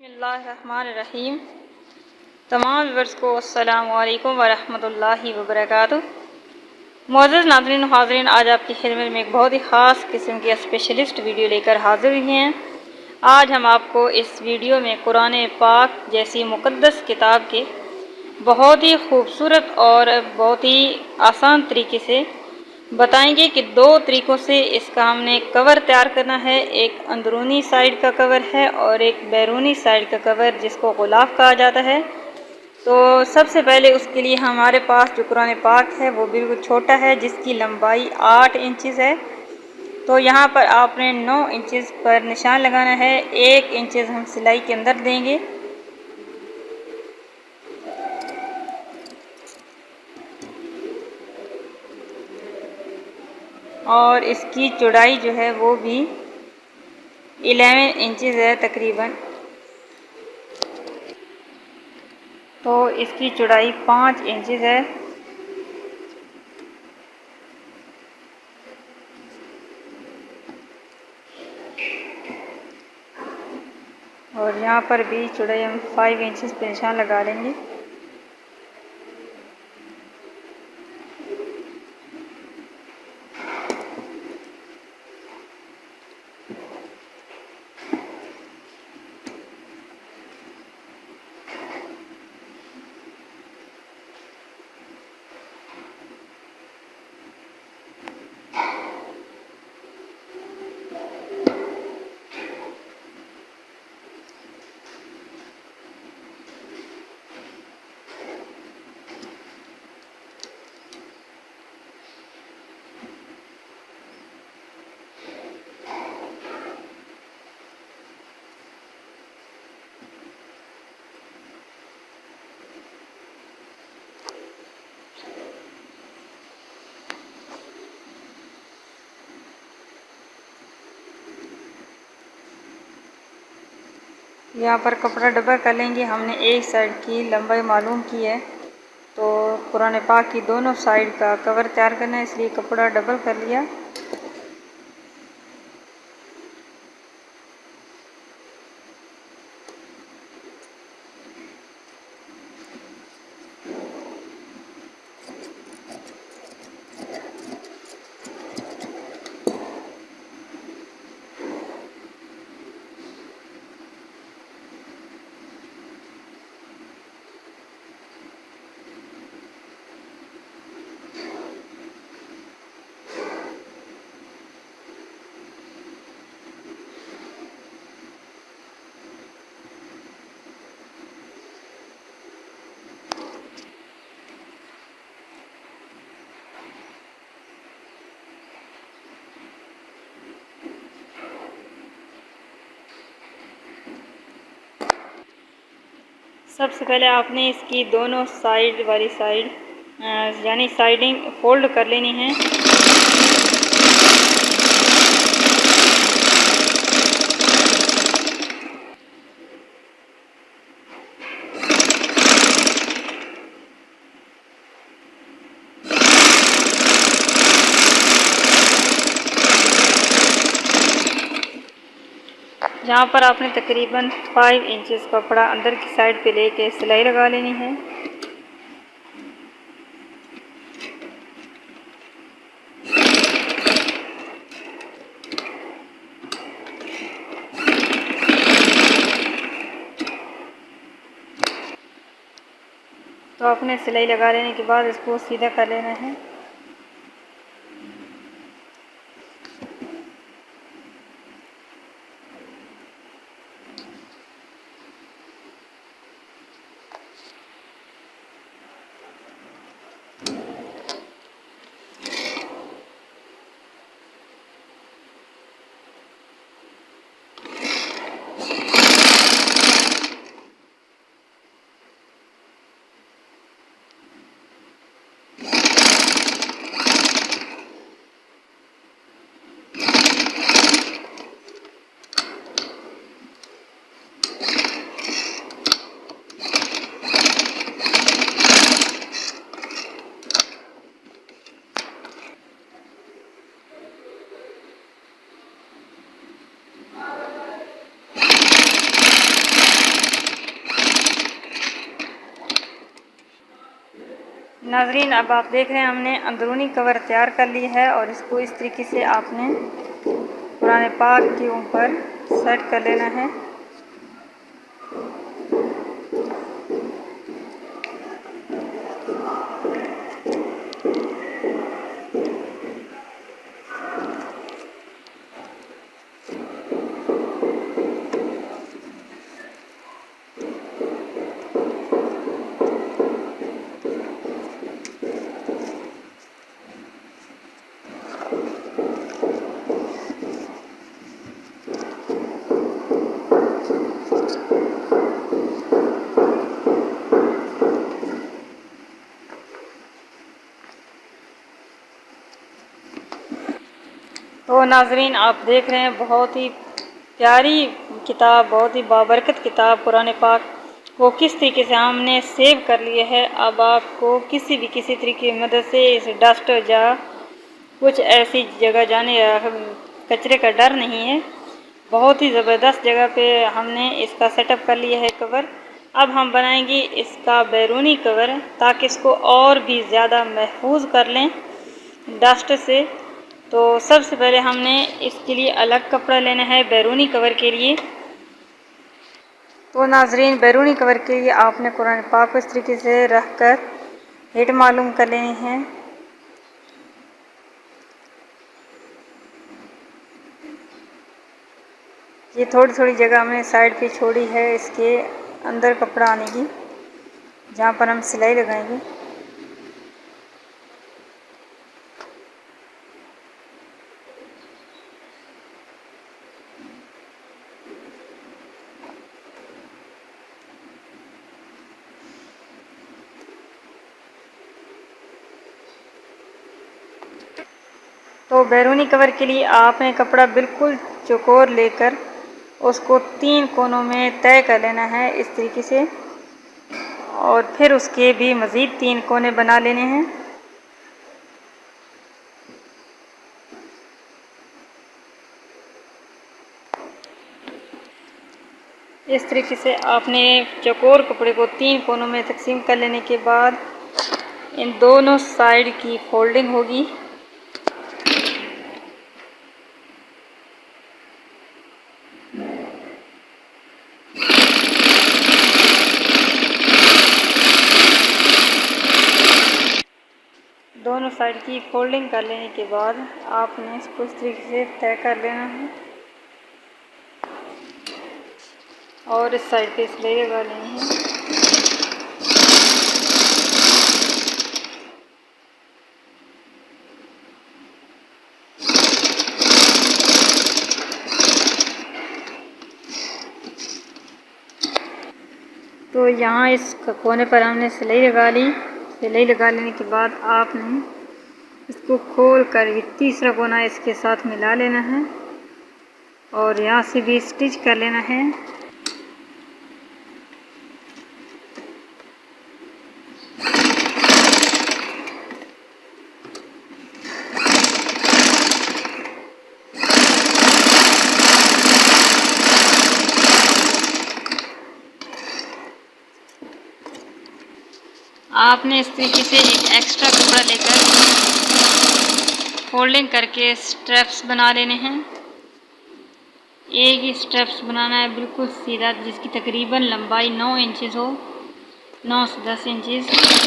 बिस्मिल्लाहिर्रहमानिर्रहीम। तमाम व्यूअर्स को अस्सलामु अलैकुम वरहमतुल्लाहि वबरकातुहू। मुअज़्ज़ज़ नाज़रीन हाज़रीन, आज आपकी खिदमत में एक बहुत ही ख़ास किस्म की स्पेशलिस्ट वीडियो लेकर हाज़िर हुई हैं। आज हम आपको इस वीडियो में कुरान पाक जैसी मुक़द्दस किताब के बहुत ही खूबसूरत और बहुत ही आसान तरीके से बताएंगे कि दो तरीक़ों से इसका हमने कवर तैयार करना है। एक अंदरूनी साइड का कवर है और एक बैरूनी साइड का कवर, जिसको ग़िलाफ़ कहा जाता है। तो सबसे पहले उसके लिए हमारे पास जो कुरान पाक है वो बिल्कुल छोटा है, जिसकी लंबाई 8 इंचज़ है। तो यहाँ पर आपने 9 इंचज़ पर निशान लगाना है। 1 इंचज़ हम सिलाई के अंदर देंगे और इसकी चौड़ाई जो है वो भी 11 इंचज़ है तकरीबन। तो इसकी चौड़ाई 5 इंचज़ है। और यहाँ पर भी चौड़ाई हम 5 इंचज़ पे निशान लगा लेंगे। यहाँ पर कपड़ा डबल कर लेंगे। हमने एक साइड की लंबाई मालूम की है, तो कुरान पाक की दोनों साइड का कवर तैयार करना है, इसलिए कपड़ा डबल कर लिया। सबसे पहले आपने इसकी दोनों साइड वाली साइड यानी साइडिंग फोल्ड कर लेनी है। यहाँ पर आपने तकरीबन 5 इंचज़ कपड़ा अंदर की साइड पे लेके सिलाई लगा लेनी है। तो आपने सिलाई लगा लेने के बाद इसको सीधा कर लेना है। नाजरीन, अब आप देख रहे हैं हमने अंदरूनी कवर तैयार कर लिया है और इसको इस तरीके से आपने कुरान पाक के ऊपर सेट कर लेना है। तो नाजरीन, आप देख रहे हैं बहुत ही प्यारी किताब, बहुत ही बाबरकत किताब कुरान पाक को किस तरीके से हमने सेव कर लिया है। अब आपको किसी तरीके की मदद से इस डस्ट या कुछ ऐसी जगह जाने या कचरे का डर नहीं है। बहुत ही ज़बरदस्त जगह पे हमने इसका सेटअप कर लिया है कवर। अब हम बनाएंगे इसका बैरूनी कवर ताकि इसको और भी ज़्यादा महफूज कर लें डस्ट से। तो सबसे पहले हमने इसके लिए अलग कपड़ा लेना है बैरूनी कवर के लिए। तो नाजरीन, बैरूनी कवर के लिए आपने कुरान पाक को इस तरीके से रख कर हेड मालूम कर लेनी है। ये थोड़ी जगह हमने साइड पे छोड़ी है इसके अंदर कपड़ा आने की, जहाँ पर हम सिलाई लगाएंगे। तो बैरूनी कवर के लिए आपने कपड़ा बिल्कुल चौकोर लेकर उसको 3 कोनों में तय कर लेना है इस तरीके से, और फिर उसके भी मज़ीद 3 कोने बना लेने हैं। इस तरीके से आपने चौकोर कपड़े को 3 कोनों में तकसीम कर लेने के बाद इन दोनों साइड की फोल्डिंग होगी। दोनों साइड की फोल्डिंग कर लेने के बाद आपने इसको इस तरीके से तय कर लेना है और इस साइड पे सिलाई लगा लेनी है। तो यहाँ इस कोने पर हमने सिलाई लगा ली। सिलाई लगा लेने के बाद आपने इसको खोल कर तीसरा कोना इसके साथ मिला लेना है और यहाँ से भी स्टिच कर लेना है। आपने इस तरीके से एक एक्स्ट्रा कपड़ा लेकर फोल्डिंग करके स्ट्रैप्स बना लेने हैं। एक ही स्ट्रैप्स बनाना है बिल्कुल सीधा, जिसकी तकरीबन लंबाई 9 इंचेस हो, 9 से 10 इंचेस।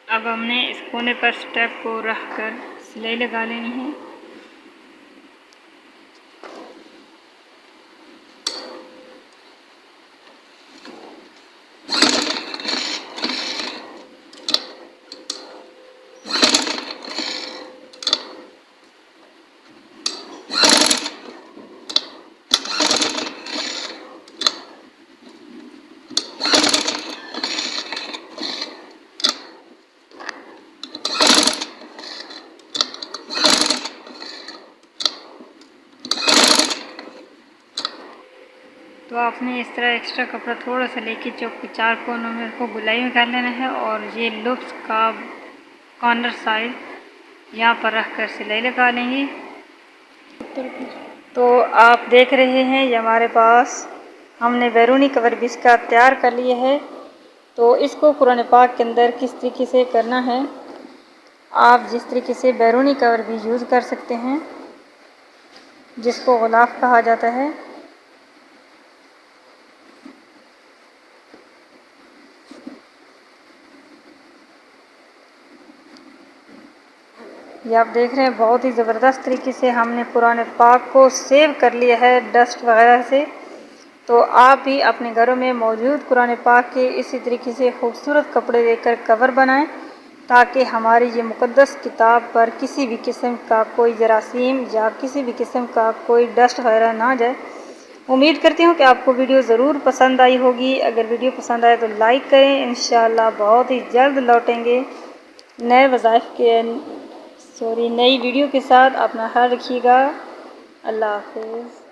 अब हमने इस कोने पर स्टेप को रख कर सिलाई लगा लेनी है। तो आपने इस तरह एक्स्ट्रा कपड़ा थोड़ा सा लेके चौक के 4 कोनों में उसको गुलाई में कर लेना है और ये लुप्स का कॉर्नर साइड यहाँ पर रख कर सिलाई लगा लेंगे। तो आप देख रहे हैं ये हमारे पास हमने बैरूनी कवर भी इसका तैयार कर लिया है। तो इसको कुरान पाक के अंदर किस तरीके से करना है, आप जिस तरीके से बैरूनी कवर भी यूज़ कर सकते हैं जिसको गुलाफ कहा जाता है। ये आप देख रहे हैं बहुत ही ज़बरदस्त तरीके से हमने कुरान पाक को सेव कर लिया है डस्ट वगैरह से। तो आप भी अपने घरों में मौजूद कुरान पाक के इसी तरीके से खूबसूरत कपड़े देकर कवर बनाएं ताकि हमारी ये मुक़द्दस किताब पर किसी भी किस्म का कोई जरासीम या किसी भी किस्म का कोई डस्ट वगैरह ना जाए। उम्मीद करती हूँ कि आपको वीडियो ज़रूर पसंद आई होगी। अगर वीडियो पसंद आए तो लाइक करें। इंशाअल्लाह बहुत ही जल्द लौटेंगे नए वज़ाइफ के नई वीडियो के साथ। अपना ख्याल रखिएगा। अल्लाह हाफ़िज़।